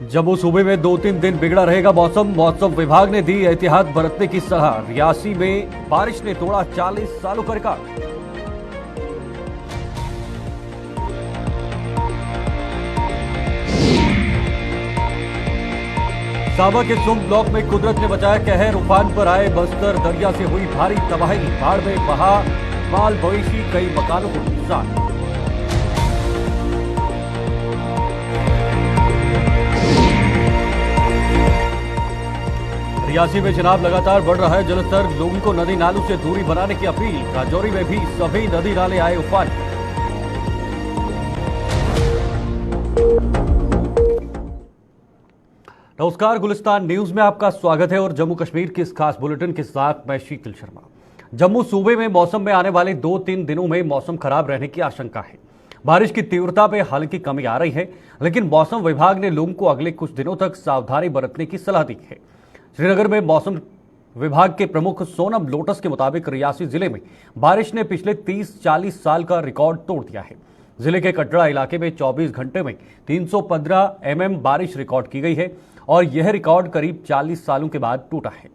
जम्मू सूबे में 2-3 दिन बिगड़ा रहेगा मौसम। मौसम विभाग ने दी एहतियात बरतने की सलाह। रियासी में बारिश ने तोड़ा 40 सालों का रिकॉर्ड। साबा के सुम ब्लॉक में कुदरत ने बचाया कहर। उफान पर आए बस्तर दरिया से हुई भारी तबाही। बाढ़ में बहा माल मवेशी, कई मकानों को नुकसान। रियासी में चिनाब लगातार बढ़ रहा है जलस्तर। लोगों को नदी नालों से दूरी बनाने की अपील। राजौरी में भी सभी नदी नाले आए उफान। नमस्कार, गुलिस्तान न्यूज में आपका स्वागत है और जम्मू कश्मीर के इस खास बुलेटिन के साथ मैं शीतल शर्मा। जम्मू सूबे में मौसम में आने वाले 2-3 दिनों में मौसम खराब रहने की आशंका है। बारिश की तीव्रता में हल्की कमी आ रही है, लेकिन मौसम विभाग ने लोगों को अगले कुछ दिनों तक सावधानी बरतने की सलाह दी है। श्रीनगर में मौसम विभाग के प्रमुख सोनम लोटस के मुताबिक रियासी जिले में बारिश ने पिछले 30-40 साल का रिकॉर्ड तोड़ दिया है। जिले के कटरा इलाके में 24 घंटे में 315 mm बारिश रिकॉर्ड की गई है और यह रिकॉर्ड करीब 40 सालों के बाद टूटा है।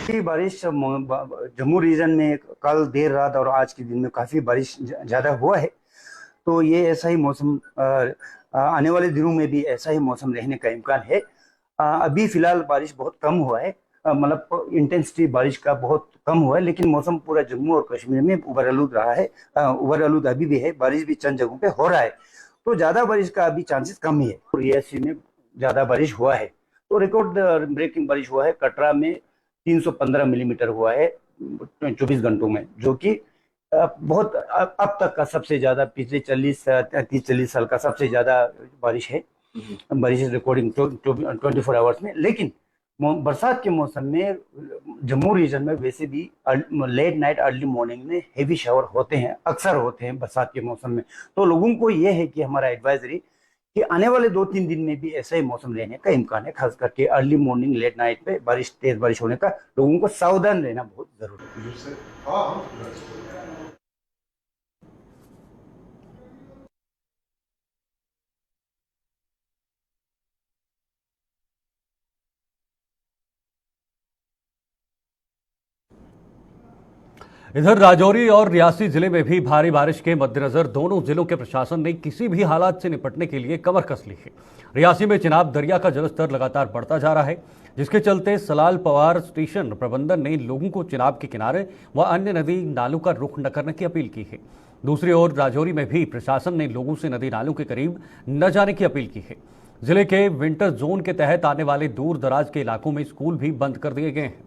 बारिश जम्मू रीजन में कल देर रात और आज के दिन में काफी बारिश ज्यादा हुआ है। तो ये ऐसा ही मौसम आने वाले दिनों में भी ऐसा ही मौसम रहने का इम्कान है। अभी फिलहाल बारिश बहुत कम हुआ है, मतलब इंटेंसिटी बारिश का बहुत कम हुआ है, लेकिन मौसम पूरा जम्मू और कश्मीर में उबर आलूद रहा है। उबर आलूद अभी भी है, बारिश भी चंद जगहों पे हो रहा है। तो ज्यादा बारिश का अभी चांसेस कम ही है। रियासी में ज्यादा बारिश हुआ है, तो रिकॉर्ड ब्रेकिंग बारिश हुआ है। कटरा में 315 मिलीमीटर हुआ है 24 घंटों में, जो कि बहुत अब तक का सबसे ज्यादा, पिछले 30-40 साल का सबसे ज्यादा बारिश है। बारिश रिकॉर्डिंग 24 आवर्स में। लेकिन बरसात के मौसम में जम्मू रीजन में वैसे भी लेट नाइट अर्ली मॉर्निंग में हेवी शावर होते हैं, अक्सर होते हैं बरसात के मौसम में। तो लोगों को यह है कि हमारा एडवाइजरी कि आने वाले 2-3 दिन में भी ऐसा ही मौसम रहने का इम्कान है। खास करके अर्ली मॉर्निंग लेट नाइट पे तेज बारिश होने का लोगों को सावधान रहना बहुत जरूरी है। इधर राजौरी और रियासी जिले में भी भारी बारिश के मद्देनजर दोनों जिलों के प्रशासन ने किसी भी हालात से निपटने के लिए कमर कस ली है। रियासी में चिनाब दरिया का जलस्तर लगातार बढ़ता जा रहा है, जिसके चलते सलाल पवार स्टेशन प्रबंधन ने लोगों को चिनाब के किनारे व अन्य नदी नालों का रुख न करने की अपील की है। दूसरी ओर राजौरी में भी प्रशासन ने लोगों से नदी नालों के करीब न जाने की अपील की है। जिले के विंटर जोन के तहत आने वाले दूर दराज के इलाकों में स्कूल भी बंद कर दिए गए हैं।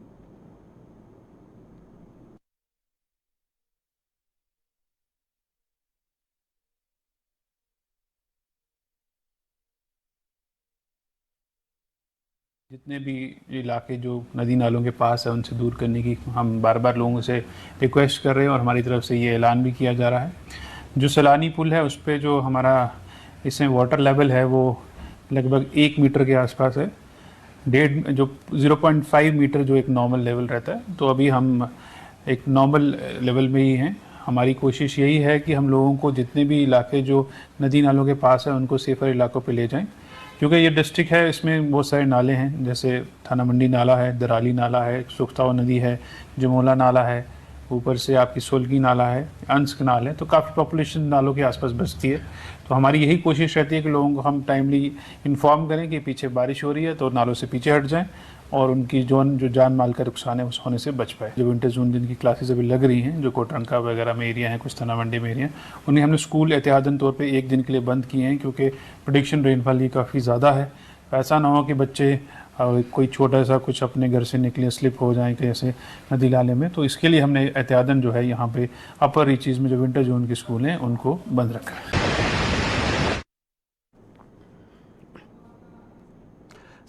जितने भी इलाके जो नदी नालों के पास है उनसे दूर करने की हम बार बार लोगों से रिक्वेस्ट कर रहे हैं और हमारी तरफ से ये ऐलान भी किया जा रहा है। जो सैलानी पुल है उस पर जो हमारा इसमें वाटर लेवल है वो लगभग 1 मीटर के आसपास है। 0.5 मीटर जो एक नॉर्मल लेवल रहता है, तो अभी हम एक नॉर्मल लेवल में ही हैं। हमारी कोशिश यही है कि हम लोगों को जितने भी इलाके जो नदी नालों के पास है उनको सेफर इलाकों पे ले जाएं, क्योंकि ये डिस्ट्रिक्ट है, इसमें बहुत सारे नाले हैं, जैसे थाना मंडी नाला है, दराली नाला है, सुख्ताव नदी है, जमोला नाला है, ऊपर से आपकी सोलगी नाला है, अंस नाल है। तो काफ़ी पॉपुलेशन नालों के आसपास बसती है। तो हमारी यही कोशिश रहती है कि लोगों को हम टाइमली इन्फॉर्म करें कि पीछे बारिश हो रही है तो नालों से पीछे हट जाएं और उनकी जो जान माल का नुकसान है उस होने से बच पाए। जो विंटर जोन जिनकी क्लासेस अभी लग रही हैं, जो कोटरंका वगैरह में एरिया हैं, कुछ थाना मंडी में एरिया हैं, उन्हें हमने स्कूल एहतियातन तौर पे 1 दिन के लिए बंद किए हैं, क्योंकि प्रेडिक्शन रेनफॉल की काफ़ी ज़्यादा है। ऐसा ना हो कि बच्चे कोई छोटा सा कुछ अपने घर से निकले स्लिप हो जाए कैसे नदी नाले में। तो इसके लिए हमने एहतियातन जो है यहाँ पे अपर रीचेज में जो विंटर जोन के स्कूल हैं उनको बंद रखा है।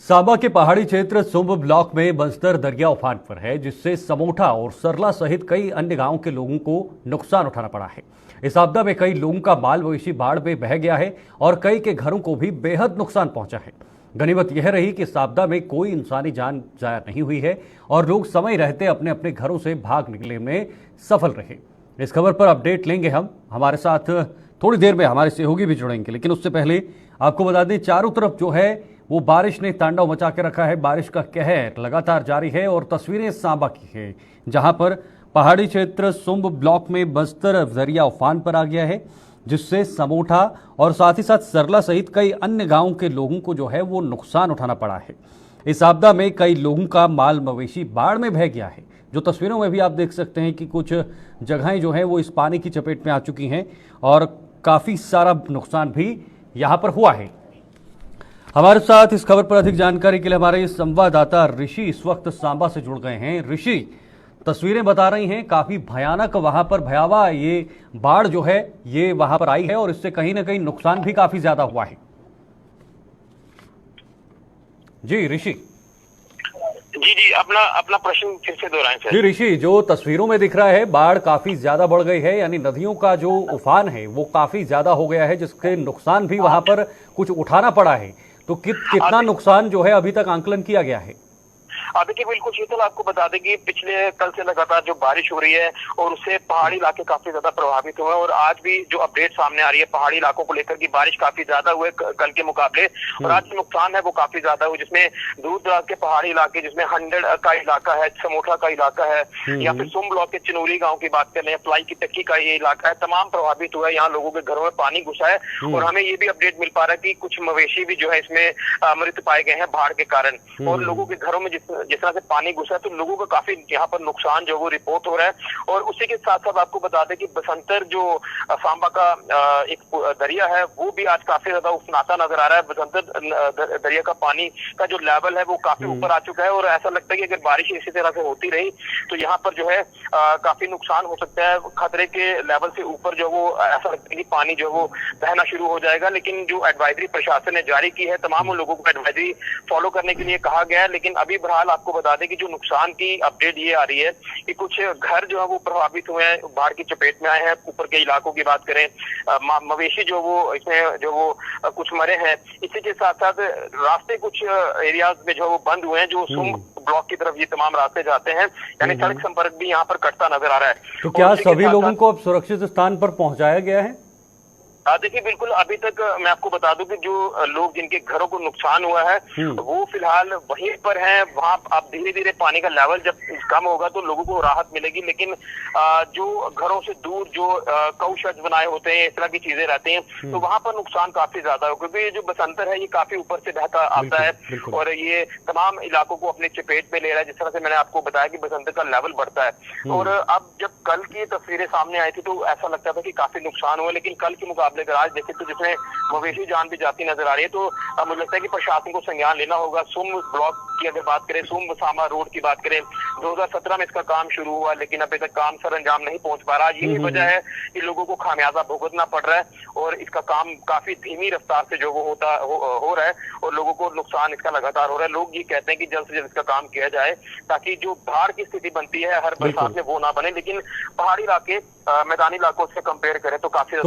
साबा के पहाड़ी क्षेत्र सुंब ब्लॉक में बस्तर दरिया उफान पर है, जिससे समोठा और सरला सहित कई अन्य गांवों के लोगों को नुकसान उठाना पड़ा है। इस आपदा में कई लोगों का माल मवेशी बाढ़ में बह गया है और कई के घरों को भी बेहद नुकसान पहुंचा है। गनीमत यह रही कि इस आपदा में कोई इंसानी जान जाया नहीं हुई है और लोग समय रहते अपने अपने घरों से भाग निकलने में सफल रहे। इस खबर पर अपडेट लेंगे हम, हमारे साथ थोड़ी देर में हमारे सहयोगी भी जुड़ेंगे, लेकिन उससे पहले आपको बता दें चारों तरफ जो है वो बारिश ने तांडव मचा के रखा है। बारिश का कहर लगातार जारी है और तस्वीरें सांबा की है, जहां पर पहाड़ी क्षेत्र सुंब ब्लॉक में बस्तर दरिया उफान पर आ गया है, जिससे समोठा और साथ ही साथ सरला सहित कई अन्य गांवों के लोगों को जो है वो नुकसान उठाना पड़ा है। इस आपदा में कई लोगों का माल मवेशी बाढ़ में बह गया है। जो तस्वीरों में भी आप देख सकते हैं कि कुछ जगहें जो हैं वो इस पानी की चपेट में आ चुकी हैं और काफ़ी सारा नुकसान भी यहाँ पर हुआ है। हमारे साथ इस खबर पर अधिक जानकारी के लिए हमारे संवाददाता ऋषि इस वक्त सांबा से जुड़ गए हैं। ऋषि, तस्वीरें बता रही हैं काफ़ी भयानक, वहाँ पर भयावह ये बाढ़ जो है ये वहाँ पर आई है और इससे कहीं ना कहीं नुकसान भी काफ़ी ज़्यादा हुआ है। जी ऋषि। जी अपना प्रश्न फिर से दोहराएं सर। जी ऋषि, जो तस्वीरों में दिख रहा है बाढ़ काफी ज्यादा बढ़ गई है, यानी नदियों का जो उफान है वो काफी ज्यादा हो गया है, जिसके नुकसान भी वहां पर कुछ उठाना पड़ा है। तो कितना नुकसान जो है अभी तक आंकलन किया गया है? देखिए बिल्कुल शीतल, आपको बता दें कि पिछले कल से लगातार जो बारिश हो रही है और उससे पहाड़ी इलाके काफी ज्यादा प्रभावित हुए हैं और आज भी जो अपडेट सामने आ रही है पहाड़ी इलाकों को लेकर की बारिश काफी ज्यादा हुए कल के मुकाबले और आज नुकसान है वो काफी ज्यादा हुआ, जिसमें दूर दराज के पहाड़ी इलाके, जिसमें 100 का इलाका है, समोठा का इलाका है या फिर सुम ब्लॉक के चिनोरी गाँव की बात कर रहे हैं, प्लाई की टक्की का ये इलाका है, तमाम प्रभावित हुआ है। यहाँ लोगों के घरों में पानी घुसा है और हमें ये भी अपडेट मिल पा रहा है कि कुछ मवेशी भी जो है इसमें मृत पाए गए हैं बाढ़ के कारण और लोगों के घरों में जिस तरह से पानी घुसा है तो लोगों का काफी यहाँ पर नुकसान जो वो रिपोर्ट हो रहा है। और उसी के साथ साथ आपको बता दें कि बसंतर जो सांबा का एक दरिया है वो भी आज काफी ज्यादा उफनाता नजर आ रहा है। बसंतर दरिया का पानी का जो लेवल है वो काफी ऊपर आ चुका है और ऐसा लगता है कि अगर बारिश इसी तरह से होती रही तो यहाँ पर जो है काफी नुकसान हो सकता है। खतरे के लेवल से ऊपर जो वो ऐसा लगता है कि पानी जो वो बहना शुरू हो जाएगा। लेकिन जो एडवाइजरी प्रशासन ने जारी की है, तमाम लोगों को एडवाइजरी फॉलो करने के लिए कहा गया है। लेकिन अभी बहरहाल आपको बता दें कि जो नुकसान की अपडेट ये आ रही है कि कुछ घर जो है वो प्रभावित हुए हैं, बाढ़ की चपेट में आए हैं। ऊपर के इलाकों की बात करें, मवेशी जो वो इसमें जो वो कुछ मरे हैं। इसी के साथ साथ रास्ते कुछ एरियाज में जो वो बंद हुए हैं, जो सुम ब्लॉक की तरफ ये तमाम रास्ते जाते हैं, यानी सड़क संपर्क भी यहाँ पर कटता नजर आ रहा है। तो क्या सभी लोगों को अब सुरक्षित स्थान पर पहुंचाया गया है? देखिए बिल्कुल, अभी तक मैं आपको बता दूं कि जो लोग जिनके घरों को नुकसान हुआ है वो फिलहाल वहीं पर हैं। वहां अब धीरे धीरे पानी का लेवल जब कम होगा तो लोगों को राहत मिलेगी। लेकिन जो घरों से दूर जो कौशज बनाए होते हैं, इस तरह की चीजें रहती हैं, तो वहां पर नुकसान काफी ज्यादा हो, क्योंकि जो बसंतर है ये काफी ऊपर से बहता आता है और ये तमाम इलाकों को अपने चपेट में ले रहा है। जिस तरह से मैंने आपको बताया कि बसंतर का लेवल बढ़ता है और अब जब कल की तस्वीरें सामने आई थी तो ऐसा लगता था कि काफी नुकसान हुआ। लेकिन कल के मुकाबले अगर आज देखें तो जिसमें मवेशी जान भी जाती नजर आ रही है, तो मुझे लगता है कि प्रशासन को संज्ञान लेना होगा। सुम ब्लॉक की अगर बात करें, सुम सांबा रोड की बात करें, 2017 में इसका काम शुरू हुआ लेकिन अभी तक काम सर अंजाम नहीं पहुंच पा रहा। यही वजह है कि लोगों को खामियाजा भुगतना पड़ रहा है और इसका काम काफी धीमी रफ्तार से जो वो हो रहा है और लोगों को नुकसान इसका लगातार हो रहा है। लोग ये कहते हैं कि जल्द से जल्द इसका काम किया जाए ताकि जो बाढ़ की स्थिति बनती है हर बरसात में वो ना बने। लेकिन पहाड़ी इलाके मैदानी इलाकों से कंपेयर करें तो काफी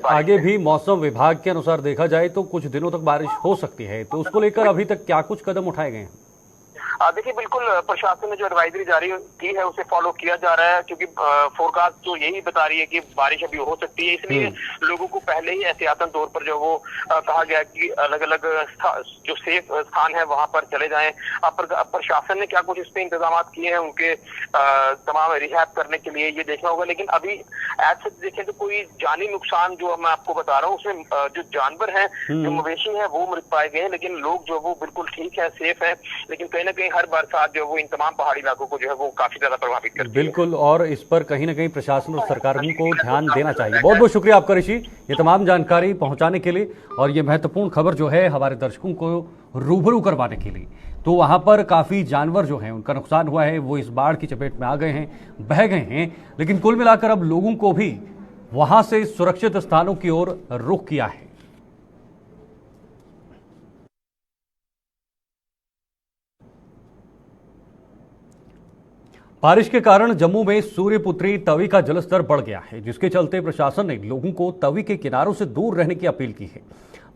आगे भी मौसम विभाग के अनुसार देखा जाए तो कुछ दिनों तक बारिश हो सकती है, तो उसको लेकर अभी तक क्या कुछ कदम उठाए गए हैं? देखिए बिल्कुल, प्रशासन ने जो एडवाइजरी जारी की है उसे फॉलो किया जा रहा है, क्योंकि फोरकास्ट तो यही बता रही है कि बारिश अभी हो सकती है। इसलिए लोगों को पहले ही एहतियातन तौर पर जो वो कहा गया कि अलग अलग जो सेफ स्थान है वहां पर चले जाएं। अब प्रशासन ने क्या कुछ इस पे इंतजाम किए हैं उनके तमाम रिहैब करने के लिए, ये देखना होगा। लेकिन अभी ऐसे देखें तो कोई जानी नुकसान जो मैं आपको बता रहा हूँ उसमें जो जानवर हैं, जो मवेशी हैं वो मृत पाए गए हैं, लेकिन लोग जो वो बिल्कुल ठीक है, सेफ है। लेकिन कहीं ना कहीं हर बरसात जो वो इन तमाम पहाड़ी इलाकों को जो है वो काफी ज्यादा प्रभावित करती है। बिल्कुल, और इस पर कहीं ना कहीं प्रशासन और सरकारों को ध्यान देना चाहिए। बहुत बहुत शुक्रिया आपका ऋषि, ये तमाम जानकारी पहुंचाने के लिए और ये महत्वपूर्ण खबर जो है हमारे दर्शकों को रूबरू करवाने के लिए। तो वहां पर काफी जानवर जो हैं उनका नुकसान हुआ है, वो इस बाढ़ की चपेट में आ गए हैं, बह गए हैं। लेकिन कुल मिलाकर अब लोगों को भी वहां से सुरक्षित स्थानों की ओर रुख किया है। बारिश के कारण जम्मू में सूर्यपुत्री तवी का जलस्तर बढ़ गया है, जिसके चलते प्रशासन ने लोगों को तवी के किनारों से दूर रहने की अपील की है।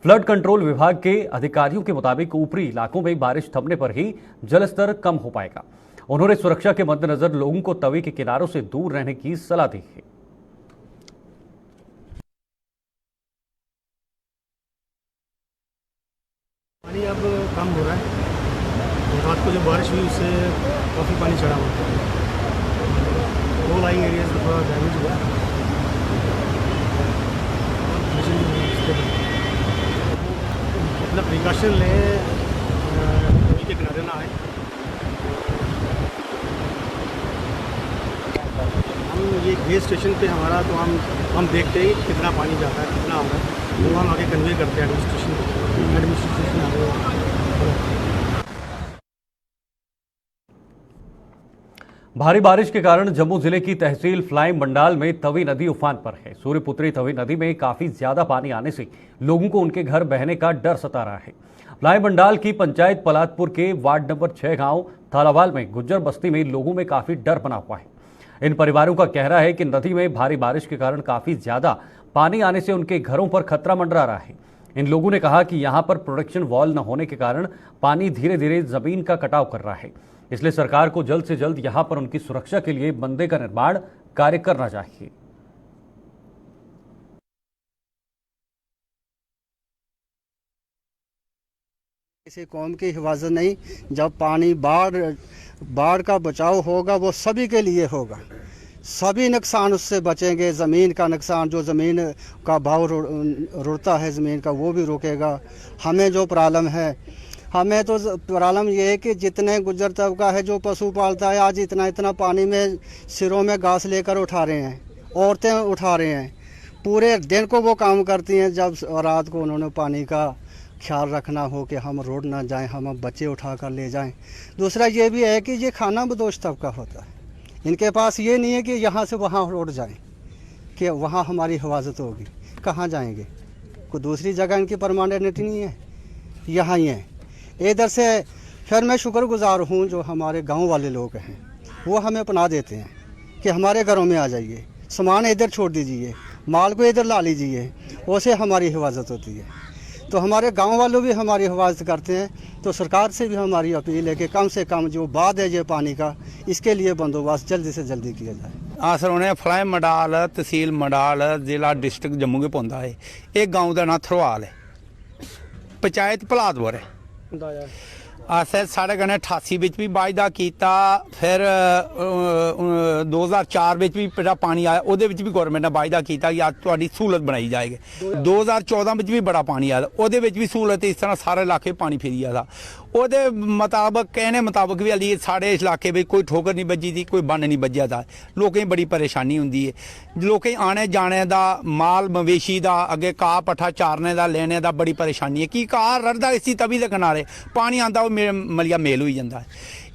फ्लड कंट्रोल विभाग के अधिकारियों के मुताबिक ऊपरी इलाकों में बारिश थमने पर ही जलस्तर कम हो पाएगा। उन्होंने सुरक्षा के मद्देनजर लोगों को तवी के किनारों से दूर रहने की सलाह दी है। पानी अब कम हो रहा है। रात को जो बारिश हुई उससे काफ़ी पानी चढ़ा हुआ है। लो लाइंग एरियाज में थोड़ा डैमेज हुआ है। अपना प्रिकॉशन लें, नदी के किनारे ना आए। हम ये गेज स्टेशन पे हमारा तो हम देखते ही कितना पानी जाता है, कितना आ रहा है, वो हम आगे कन्वे करते हैं एडमिनिस्ट्रेशन आगे। भारी बारिश के कारण जम्मू जिले की तहसील फ्लाइम मंडाल में तवी नदी उफान पर है। सूर्यपुत्री तवी नदी में काफी ज्यादा पानी आने से लोगों को उनके घर बहने का डर सता रहा है। फ्लाइम मंडाल की पंचायत पलातपुर के वार्ड नंबर 6 गांव थालावाल में गुज्जर बस्ती में लोगों में काफी डर बना हुआ है। इन परिवारों का कहना है कि नदी में भारी बारिश के कारण काफी ज्यादा पानी आने से उनके घरों पर खतरा मंडरा रहा है। इन लोगों ने कहा कि यहाँ पर प्रोटेक्शन वॉल न होने के कारण पानी धीरे धीरे जमीन का कटाव कर रहा है, इसलिए सरकार को जल्द से जल्द यहां पर उनकी सुरक्षा के लिए बंदे का निर्माण कार्य करना चाहिए। किसी कौम की हिफाजत नहीं। जब पानी बाढ़ का बचाव होगा वो सभी के लिए होगा। सभी नुकसान उससे बचेंगे। ज़मीन का नुकसान, जो ज़मीन का भाव रुड़ता है ज़मीन का, वो भी रुकेगा। हमें जो प्रॉब्लम है, हमें तो प्रॉब्लम ये है कि जितने गुज्जर तबका है जो पशु पालता है, आज इतना इतना पानी में सिरों में घास लेकर उठा रहे हैं, औरतें उठा रहे हैं। पूरे दिन को वो काम करती हैं, जब रात को उन्होंने पानी का ख्याल रखना हो कि हम रोड ना जाएं, हम बच्चे उठा कर ले जाएं। दूसरा ये भी है कि ये खाना बदोश तबका होता है। इनके पास ये नहीं है कि यहाँ से वहाँ रोड जाएं, कि वहाँ हमारी हिफाजत होगी। कहाँ जाएंगे? कोई दूसरी जगह इनकी परमानेंट नहीं है, यहाँ ही है। इधर से फिर मैं शुक्रगुजार हूँ जो हमारे गांव वाले लोग हैं, वो हमें अपना देते हैं कि हमारे घरों में आ जाइए, सामान इधर छोड़ दीजिए, माल को इधर ला लीजिए, उससे हमारी हिफाजत होती है। तो हमारे गांव वालों भी हमारी हिफाजत करते हैं। तो सरकार से भी हमारी अपील है कि कम से कम जो बाद है ये पानी का, इसके लिए बंदोबस्त जल्दी से जल्दी किया जाए। आसर उन्हें फ्लाइम मंडाल, तहसील मंडाल, जिला डिस्ट्रिक्ट जम्मू के पौंदा है। एक गांव का नाम थरवाल है, पंचायत पलातपुर है। असें साढ़े कन्नै 88 बिच भी वायदा किया, फिर 2004 बिच भी जेह्ड़ा पानी आया ओह्दे बिच भी गौरमेंट ने वायदा किया कि अज्ज तुहाडी सहूलत बनाई जाएगी। 2014 बिच भी बड़ा पानी आया, ओह्दे बिच भी सहूलत इस तरह सारे इलाके पानी फिरी आया। ओह्दे मुताबक कहने मुताबक भी हल्ली साढ़े इलाके में कोई ठोकर नहीं बज्जी थी, कोई बन्न नहीं बज्जेआ था। लोकें गी बड़ी परेशानी होंदी है, लोकें आने जाने दा, माल मवेशी दा, अगे घाह पट्ठा चारने दा, लेने दा बड़ी परेशानी है। कि घाह रड़दा इसी तवी दे किनारे, पानी आंदा ओह् मलिया मेल होई जंदा है।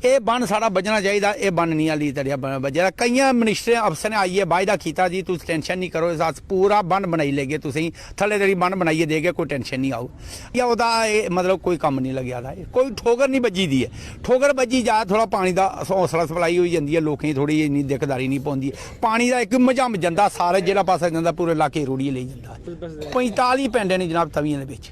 ये बन साढ़ा बजना चाहिए, ये बन नहीं हल्ली तड़िया बज्जे। कई मिनिस्टर अफसर ने आइए वायदा किया जी तुम टेंशन नहीं करो, अस पूरा बन बनाई लेगे, तुसें थले तड़ी बन बनाइए देगे, कोई टेंशन नहीं आओ। या ओहदा मतलब कोई कम नहीं लग्या था, कोई ठोकर नहीं बज्जी दी है। ठोकर बज्जी जा थोड़ा पानी का हौसला सप्लाई हो जाती है, लोगों की थोड़ी इन्नी दिकदारी नहीं पौंदी। पानी का एक मझम जाता सारे जिहड़ा पासा जाता पूरे इलाके रूड़िए ले जाता। 45 पिंड ने जनाब तवियां दे विच।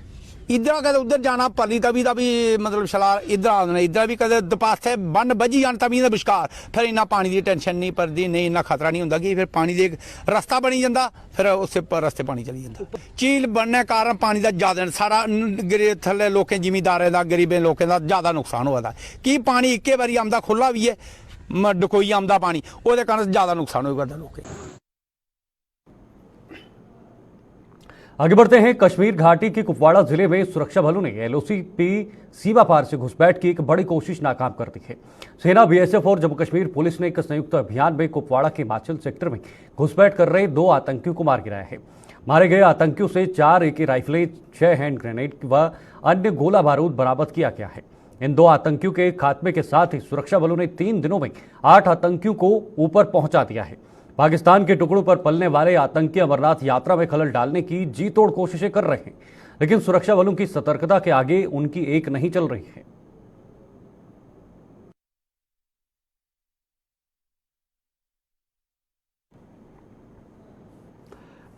इधर कदे उधर जाना, परली तवी का भी मतलब शलार इधर आने, इधर भी कदे दपासे बन बजी जान तवी के विचकार, फिर इन्ना पानी की टेंशन नहीं पड़ती, नहीं इन्ना खतरा नहीं होंदा कि फिर पानी दे रस्ता बनी जाता, फिर उस रस्ते पानी चली जाता। झील बनने कारण पानी का ज्यादा सारा थले लोकें जिमीदारें का, गरीबें लोगों का ज्यादा नुकसान हुआ था कि पानी इक्के बारी आंदा खुला भी है, डकोई आंदा पानी, वो कारण ज्यादा नुकसान हो करता लोगों। आगे बढ़ते हैं। कश्मीर घाटी के कुपवाड़ा जिले में सुरक्षा बलों ने एलओसी पी सीमा पार से घुसपैठ की एक बड़ी कोशिश नाकाम कर दी है। सेना, बीएसएफ और जम्मू कश्मीर पुलिस ने एक संयुक्त अभियान में कुपवाड़ा के हिमाचल सेक्टर में घुसपैठ कर रहे 2 आतंकियों को मार गिराया है। मारे गए आतंकियों से 4 AK राइफलें, 6 हैंड ग्रेनेड व अन्य गोला बारूद बरामद किया गया है। इन 2 आतंकियों के खात्मे के साथ ही सुरक्षा बलों ने 3 दिनों में 8 आतंकियों को ऊपर पहुंचा दिया है। पाकिस्तान के टुकड़ों पर पलने वाले आतंकी अमरनाथ यात्रा में खलल डालने की जी तोड़ कोशिशें कर रहे हैं, लेकिन सुरक्षा बलों की सतर्कता के आगे उनकी एक नहीं चल रही है।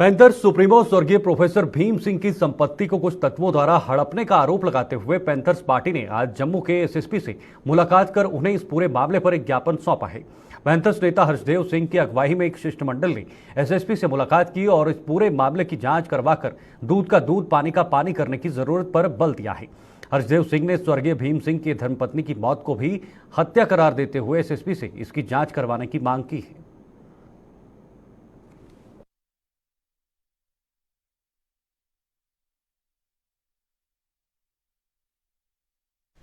पैंथर्स सुप्रीमो स्वर्गीय प्रोफेसर भीम सिंह की संपत्ति को कुछ तत्वों द्वारा हड़पने का आरोप लगाते हुए पैंथर्स पार्टी ने आज जम्मू के एसएसपी से मुलाकात कर उन्हें इस पूरे मामले पर एक ज्ञापन सौंपा है। पैंथर्स नेता हर्षदेव सिंह की अगुवाई में एक शिष्टमंडल ने एसएसपी से मुलाकात की और इस पूरे मामले की जांच करवाकर दूध का दूध पानी का पानी करने की जरूरत पर बल दिया है। हर्षदेव सिंह ने स्वर्गीय भीम सिंह की धर्मपत्नी की मौत को भी हत्या करार देते हुए एसएसपी से इसकी जांच करवाने की मांग की है।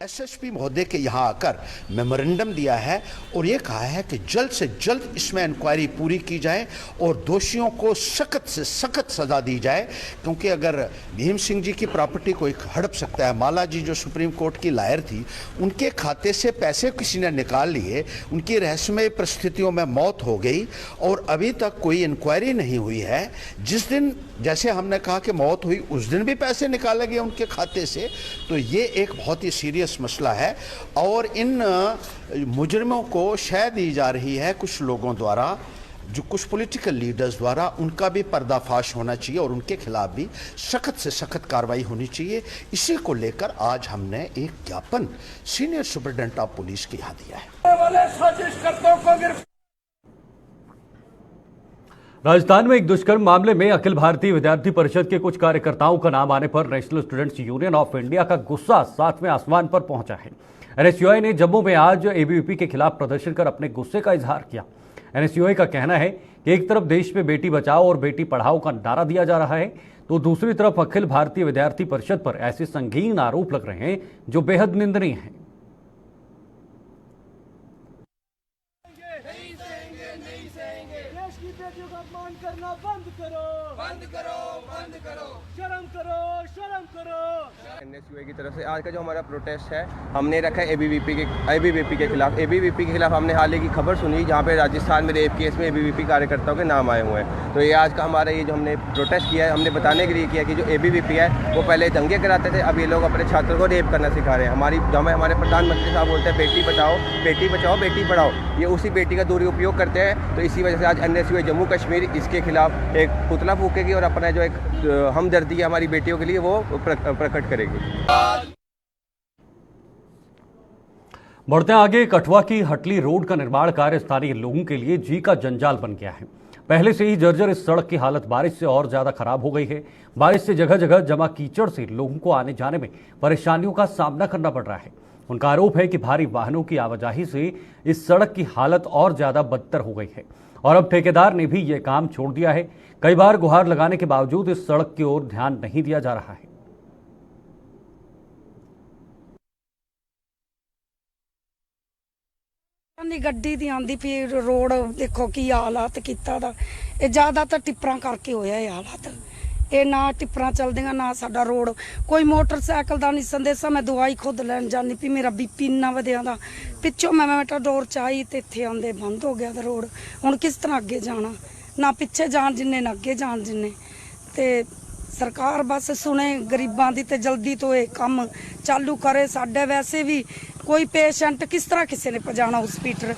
एसएसपी महोदय के यहाँ आकर मेमोरेंडम दिया है और ये कहा है कि जल्द से जल्द इसमें इंक्वायरी पूरी की जाए और दोषियों को सख्त से सख्त सजा दी जाए, क्योंकि अगर भीम सिंह जी की प्रॉपर्टी कोई हड़प सकता है। माला जी जो सुप्रीम कोर्ट की लायर थी, उनके खाते से पैसे किसी ने निकाल लिए, उनकी रहस्यमय परिस्थितियों में मौत हो गई और अभी तक कोई इंक्वायरी नहीं हुई है। जिस दिन जैसे हमने कहा कि मौत हुई उस दिन भी पैसे निकाले गए उनके खाते से, तो ये एक बहुत ही सीरियस मसला है और इन मुजरिमों को शय दी जा रही है कुछ लोगों द्वारा, जो कुछ पॉलिटिकल लीडर्स द्वारा। उनका भी पर्दाफाश होना चाहिए और उनके खिलाफ भी सख्त से सख्त कार्रवाई होनी चाहिए। इसी को लेकर आज हमने एक ज्ञापन सीनियर सुपरिटेंडेंट ऑफ पुलिस के यहाँ दिया है। राजस्थान में एक दुष्कर्म मामले में अखिल भारतीय विद्यार्थी परिषद के कुछ कार्यकर्ताओं का नाम आने पर national students union of India का गुस्सा 7वें आसमान पर पहुंचा है। एनएसयूआई ने जम्मू में आज एबीवीपी के खिलाफ प्रदर्शन कर अपने गुस्से का इजहार किया। एनएसयूआई का कहना है कि एक तरफ देश में बेटी बचाओ और बेटी पढ़ाओ का नारा दिया जा रहा है, तो दूसरी तरफ अखिल भारतीय विद्यार्थी परिषद पर ऐसे संगीन आरोप लग रहे हैं जो बेहद निंदनीय हैं। एनएसयूआई की तरफ से आज का जो हमारा प्रोटेस्ट है, हमने रखा है एबीवीपी के खिलाफ। एबीवीपी के खिलाफ हमने हाल ही की खबर सुनी जहाँ पे राजस्थान में रेप केस में एबीवीपी कार्यकर्ताओं के नाम आए हुए हैं। तो ये आज का हमारा ये जो हमने प्रोटेस्ट किया है, हमने बताने के लिए किया कि जो एबीवीपी है वो पहले दंगे कराते थे, अब ये लोग अपने छात्रों को रेप करना सिखा रहे हैं। हमारे प्रधानमंत्री साहब बोलते हैं बेटी बचाओ बेटी पढ़ाओ, ये उसी बेटी का दुरुपयोग करते हैं। तो इसी वजह से आज एनएसयूआई जम्मू कश्मीर इसके खिलाफ एक पुतला फूकेगी और अपना जो एक हमदर्दी है हमारी बेटियों के लिए वो प्रकट करेगी। बढ़ते आगे, कठुआ की हटली रोड का निर्माण कार्य स्थानीय लोगों के लिए जी का जंजाल बन गया है। पहले से ही जर्जर इस सड़क की हालत बारिश से और ज्यादा खराब हो गई है। बारिश से जगह जगह जमा कीचड़ से लोगों को आने जाने में परेशानियों का सामना करना पड़ रहा है। उनका आरोप है कि भारी वाहनों की आवाजाही से इस सड़क की हालत और ज्यादा बदतर हो गई है और अब ठेकेदार ने भी यह काम छोड़ दिया है। कई बार गुहार लगाने के बावजूद इस सड़क की ओर ध्यान नहीं दिया जा रहा है। गड्डी दी आंदी पी रोड देखो की हालात किता दा, ये ज्यादातर टिप्परां करके होया ये हालात। ये ना टिप्परां चलदियां ना साडा रोड, कोई मोटरसाइकिल दा नहीं संदेशा। मैं दवाई खुद लैन जानी पी, मेरा बीपी इन्ना वधिया दा, पिछों मैं मेटाडोर चाही ते इत्थे आंदे बंद हो गया रोड। हुण किस तरह अगे जाना, ना पिछे जान जिन्ने ना अगे जान जिन्ने। ते सरकार बस सुने गरीबां दी ते जल्दी तो ये काम चालू करे। साडे वैसे भी कोई पेशेंट किस तरह किसी ने पजाना हॉस्पिटल।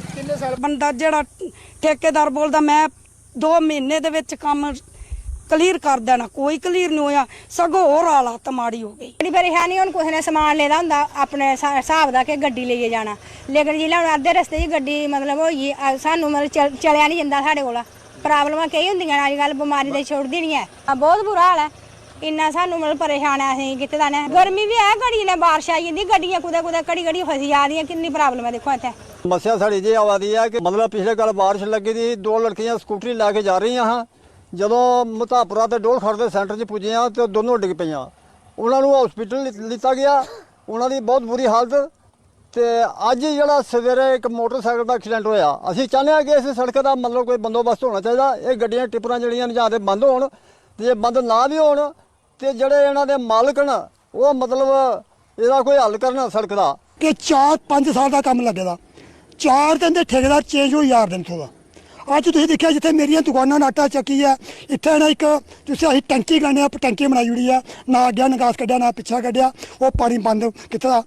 बंदा जेड़ा ठेकेदार बोलदा मैं 2 महीने दे विच काम क्लीयर कर देना, कोई क्लीयर नहीं होया, सगों और हालात माड़ी हो गई। बड़ी परेशानी हुण कुछ ने समान लेदा हुंदा अपने हिसाब दा कि गड्डी लेइयै जाना, लेकिन जिल्लै हुण अद्धे रस्ते च गड्डी मतलब होई सानू मतलब चलिया नहीं जंदा। साडे कोला प्रॉब्लमां कई हुंदियां अजकल, बमारी ते छुड़दी नहीं है। बहुत बुरा हाल है, इन्ना सानू मतलब परेशान है असें कीते दा ने। गर्मी भी है, घड़ी ने बारिश आई जंदी, गड्डियां कुदै कुदै घड़ी फसी जा दियां। किन्नी प्रॉब्लम है देखो इत्थे। समस्या साड़ी जी आवा दी है कि मतलब पिछले कल बारिश लगी थी, 2 लड़कियां स्कूटरी लैके जा रही हाँ, ਜਦੋਂ ਮਤਾਪੁਰਾ ਤੇ ਡੋਲ ਖੜ ਦੇ ਸੈਂਟਰ 'ਚ ਪੁੱਜੀਆਂ ਤੇ ਦੋਨੋਂ ਡਿੱਗ ਪਈਆਂ। ਉਹਨਾਂ ਨੂੰ ਹਸਪੀਟਲ ਲਿੱਤਾ ਗਿਆ, ਉਹਨਾਂ ਦੀ ਬਹੁਤ ਬੁਰੀ ਹਾਲਤ। ਤੇ ਅੱਜ ਜਿਹੜਾ ਸਵੇਰੇ ਇੱਕ ਮੋਟਰਸਾਈਕਲ ਦਾ ਐਕਸੀਡੈਂਟ ਹੋਇਆ, ਅਸੀਂ ਚਾਹੁੰਦੇ ਹਾਂ ਕਿ ਇਸ ਸੜਕ ਦਾ ਮਤਲਬ ਕੋਈ ਬੰਦੋਬਸਤ ਹੋਣਾ ਚਾਹੀਦਾ। ਇਹ ਗੱਡੀਆਂ ਟਿੱਪਰਾਂ ਜਿਹੜੀਆਂ ਨੇ ਜਾਂ ਤੇ ਬੰਦ ਹੋਣ, ਤੇ ਜੇ ਬੰਦ ਨਾ ਵੀ ਹੋਣ ਤੇ ਜਿਹੜੇ ਇਹਨਾਂ ਦੇ ਮਾਲਕ ਨੇ ਉਹ ਮਤਲਬ ਇਹਦਾ ਕੋਈ ਹੱਲ ਕਰਨ ਸੜਕ ਦਾ। ਕਿ 4-5 ਸਾਲ ਦਾ ਕੰਮ ਲੱਗੇਦਾ, 4 ਦਿਨ ਦੇ ਠੇਕੇਦਾਰ ਚੇਂਜ ਹੋਈ ਯਾਰ ਦਿਨ ਤੋਂ। ਅੱਜ ਤੁਸੀਂ ਦੇਖਿਆ ਜਿੱਥੇ ਮੇਰੀਆਂ ਦੁਕਾਨਾਂ ਨਾਲ ਆਟਾ ਚੱਕੀ ਹੈ, ਇੱਥੇ ਨਾ ਇੱਕ ਤੁਸੀਂ ਅਸੀਂ ਟੈਂਕੀ ਗਾਣੇ ਆ, ਟੈਂਕੀ ਬਣਾਈ ਹੋਈ ਆ, ਨਾ ਅੱਗੇ ਨਿਕਾਸ ਕੱਢਿਆ ਨਾ ਪਿੱਛਾ ਕੱਢਿਆ, ਉਹ ਪਾਣੀ ਬੰਦ ਕੀਤਾ।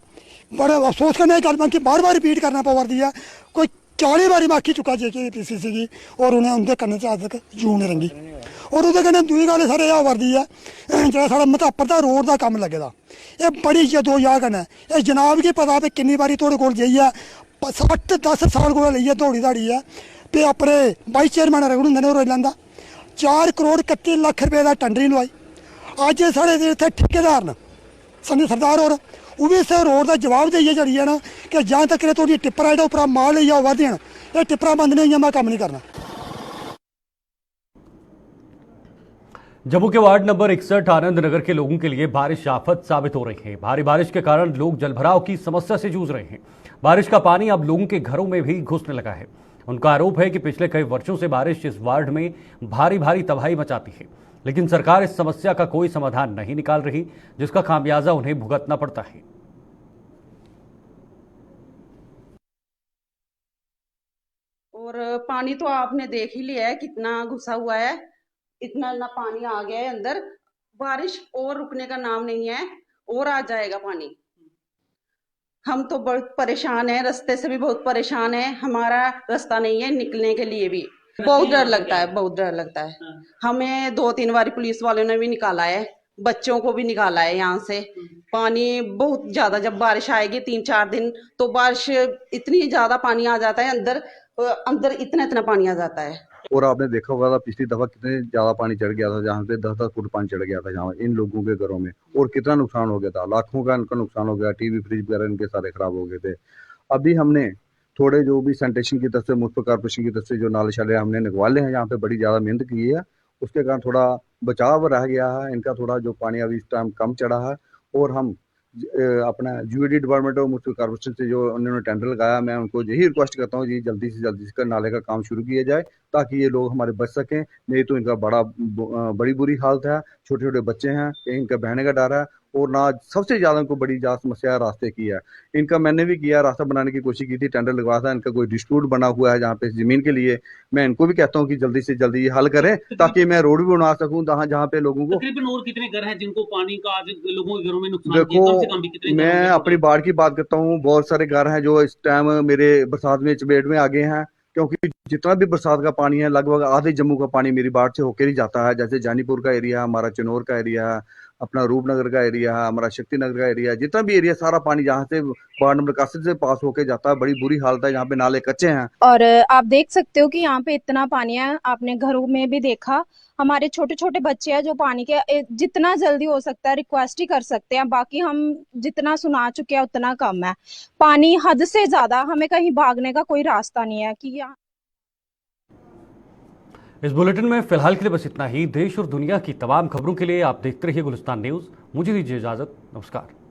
बड़े अफसोस करने की गल कि बार बार रिपीट करना पवा दी है। कोई 40 बारी मैं आखी चुका जे कि पीसीसी की और उन्हें उनके करने से आज तक जून नहीं रंगी। और ਉਹਦੇ ਕਨੇ ਦੂਜੀ ਗੱਲ ਸਾਰੇ ਆ ਵਰਦੀ ਹੈ ਜਿਹੜਾ ਸਾਡਾ ਮਧਾਪਰ ਦਾ ਰੋਡ ਦਾ ਕੰਮ ਲੱਗੇਦਾ ਇਹ ਬੜੀ ਜਦੋਜਹਿਦ ਕਨੇ ਇਹ ਜਨਾਬ ਕੀ ਪਤਾ ਵੀ ਕਿੰਨੀ ਵਾਰੀ ਤੁਹਾਡੇ ਕੋਲ ਜਾਈ ਹੈ 60-10 ਸਾਲ ਕੋਲ ਲਈ ਹੈ ਦੌੜੀ ਦਾੜੀ ਹੈ ਤੇ ਆਪਣੇ ਵਾਈਸ ਚੇਅਰਮੈਨ ਰਗੜ ਹੁੰਦੇ ਨੇ ਉਹ ਲੈਂਦਾ 4 ਕਰੋੜ 31 ਲੱਖ ਰੁਪਏ ਦਾ ਟੈਂਡਰ ਲਵਾਈ ਅੱਜ ਸਾਡੇ ਇੱਥੇ ਠੇਕੇਦਾਰ ਨੇ ਸੰਨੀ ਸਰਦਾਰ और वो भी इस रोड का जवाब देइए जड़ी है ना कि जहाँ तक थोड़ी टिप्पर है उपरा माल ले जाओ देन ये टिप्परा बंद नहीं है मैं काम नहीं करना। जम्मू के वार्ड नंबर 61 आनंद नगर के लोगों के लिए बारिश आफत साबित हो रही है। भारी बारिश के कारण लोग जलभराव की समस्या से जूझ रहे हैं। बारिश का पानी अब लोगों के घरों में भी घुसने लगा है। उनका आरोप है कि पिछले कई वर्षों से बारिश इस वार्ड में भारी तबाही मचाती है, लेकिन सरकार इस समस्या का कोई समाधान नहीं निकाल रही, जिसका खामियाजा उन्हें भुगतना पड़ता है। और पानी तो आपने देख ही लिया है कितना घुसा हुआ है, इतना ना पानी आ गया है अंदर। बारिश और रुकने का नाम नहीं है, और आ जाएगा पानी। हम तो बहुत परेशान हैं, रास्ते से भी बहुत परेशान हैं। हमारा रास्ता नहीं है निकलने के लिए भी बहुत डर लगता है, बहुत डर लगता है। हमें 2-3 बार पुलिस वालों ने भी निकाला है, बच्चों को भी निकाला है यहाँ से। पानी बहुत ज्यादा, जब बारिश आएगी 3-4 दिन तो बारिश इतनी ज्यादा पानी आ जाता है अंदर इतना पानी आ जाता है। और आपने देखा होगा पिछली दफा कितने ज्यादा पानी चढ़ गया था, जहाँ पे 10-10 फुट पानी चढ़ गया था जहाँ इन लोगों के घरों में, और कितना नुकसान हो गया था, लाखों का इनका नुकसान हो गया, टीवी फ्रिज वगैरह इनके सारे खराब हो गए थे। अभी हमने थोड़े जो भी सैनिटेशन की तरफ से, म्युनिसिपल कॉर्पोरेशन की तरफ से जो नाले शाले हमने निकवाले हैं, यहाँ पे बड़ी ज्यादा मेहनत की है, उसके कारण थोड़ा बचाव रह गया है इनका, थोड़ा जो पानी अभी इस टाइम कम चढ़ा है। और हम अपना यूएडी डिपार्टमेंट और म्युनिसिपल कॉर्पोरेशन से जो उन्होंने टेंडर लगाया, मैं उनको यही रिक्वेस्ट करता हूँ जी जल्दी से जल्दी इसका नाले का काम शुरू किया जाए, ताकि ये लोग हमारे बच सकें। नहीं तो इनका बड़ी बुरी हालत है, छोटे छोटे बच्चे हैं, कहीं इनका बहने का डर है, और ना सबसे ज्यादा इनको बड़ी ज्यादा समस्या रास्ते की है। इनका मैंने भी किया, रास्ता बनाने की कोशिश की थी, टेंडर लगवाया था, इनका कोई डिस्प्यूट बना हुआ है जहाँ पे जमीन के लिए। मैं इनको भी कहता हूँ कि जल्दी से जल्दी हल करें, ताकि मैं रोड भी बना सकूँ जहाँ पे लोगों को। तकरीबन और कितने घर हैं जिनको पानी का आज लोगों के घरों में नुकसान देखो, मैं अपनी बाढ़ की बात करता हूँ, बहुत सारे घर हैं जो इस टाइम मेरे बरसात में चपेट में आ गए हैं, क्योंकि जितना भी बरसात का पानी है लगभग आधे जम्मू का पानी मेरी बाढ़ से होकर ही जाता है। जैसे जानीपुर का एरिया है, हमारा चनौर का एरिया है, अपना रूपनगर का एरिया है, हमारा शक्ति नगर का एरिया, जितना भी एरिया सारा पानी जहाँ से वार्ड नंबर 61 से पास होके जाता है। बड़ी बुरी हालत है, यहाँ पे नाले कच्चे हैं। और आप देख सकते हो कि यहाँ पे इतना पानी है, आपने घरों में भी देखा। हमारे छोटे छोटे बच्चे हैं जो पानी के जितना जल्दी हो सकता है रिक्वेस्ट ही कर सकते हैं, बाकी हम जितना सुना चुके हैं उतना कम है। पानी हद से ज्यादा, हमें कहीं भागने का कोई रास्ता नहीं है कि यहाँ। इस बुलेटिन में फिलहाल के लिए बस इतना ही। देश और दुनिया की तमाम खबरों के लिए आप देखते रहिए गुलिस्तान न्यूज। मुझे दीजिए इजाजत, नमस्कार।